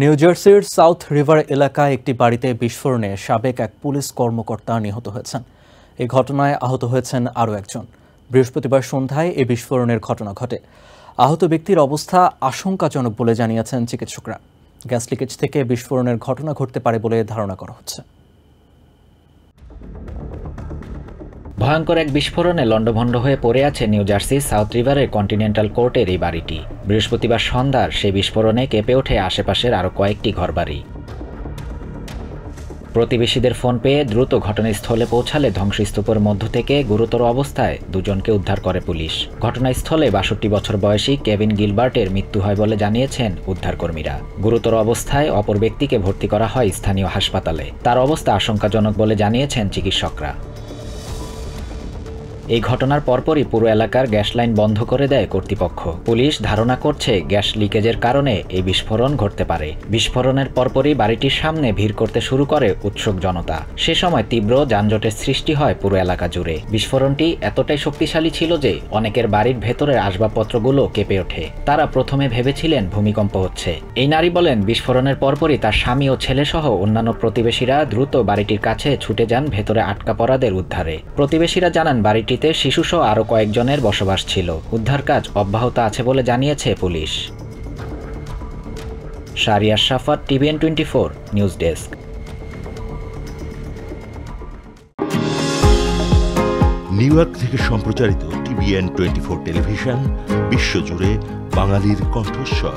New জার্সির south river এলাকায় একটি বাড়িতে বিস্ফোরণে সাবেক এক পুলিশ কর্মকর্তা নিহত হয়েছেন। এই ঘটনায় আহত হয়েছেন আরও একজন। বৃহস্পতিবার সন্ধ্যায় এই বিস্ফোরণের ঘটনা ঘটে। আহত ব্যক্তির অবস্থা আশঙ্কাজনক বলে জানিয়েছেন চিকিৎসকরা। গ্যাস লিকেজ থেকে বিস্ফোরণের ঘটনা ঘটতে পারে বলে ধারণা করা হচ্ছে। ভয়ঙ্কর এক বিস্ফোরণে লণ্ডভণ্ড হয়ে পড়ে আছে নিউ জার্সি সাউথ রিভারের কন্টিনেন্টাল কোর্টের এই বাড়িটি। বৃহস্পতিবার সন্ধ্যার সেই বিস্ফোরণে কেঁপে ওঠে আশেপাশের আরও কয়েকটি ঘরবাড়ি। প্রতিবেশীদের ফোন পেয়ে দ্রুত ঘটনাস্থলে পৌঁছালে ধ্বংসস্তূপের মধ্য থেকে গুরুতর অবস্থায় দুজনকে উদ্ধার করে পুলিশ। ঘটনাস্থলে ৬২ বছর বয়সী কেভিন গিলবার্টের মৃত্যু হয় বলে জানিয়েছেন উদ্ধারকর্মীরা। গুরুতর অবস্থায় অপর ব্যক্তিকে ভর্তি করা হয় স্থানীয় হাসপাতালে। তার অবস্থা আশঙ্কাজনক বলে জানিয়েছেন চিকিৎসকরা। এই ঘটনার পরপরই পুরো এলাকার গ্যাস লাইন বন্ধ করে দেয় কর্তৃপক্ষ। পুলিশ ধারণা করছে গ্যাস লিকেজের কারণে এই বিস্ফোরণ ঘটতে পারে। বিস্ফোরণের পরপরই বাড়িটির সামনে ভিড় করতে শুরু করে উৎসুক জনতা। সে সময় তীব্র যানজটের সৃষ্টি হয় পুরো এলাকা জুড়ে। বিস্ফোরণটি এতটাই শক্তিশালী ছিল যে অনেকের বাড়ির ভেতরের আসবাবপত্রগুলো কেঁপে ওঠে। তারা প্রথমে ভেবেছিলেন ভূমিকম্প হচ্ছে। এই নারী বলেন, বিস্ফোরণের পরপরই তার স্বামী ও ছেলেসহ অন্যান্য প্রতিবেশীরা দ্রুত বাড়িটির কাছে ছুটে যান ভেতরে আটকা পড়াদের উদ্ধারে। প্রতিবেশীরা জানান বাড়িটি শিশুসহ আরও কয়েকজনের বসবাস ছিল। উদ্ধার কাজ অব্যাহত আছে বলে জানিয়েছে পুলিশ। শাহরিয়ার শাফাত, TVN 24 news desk. New York থেকে সম্প্রচারিত TVN 24 টেলিভিশন বিশ্বজুড়ে বাঙালির কণ্ঠস্বর।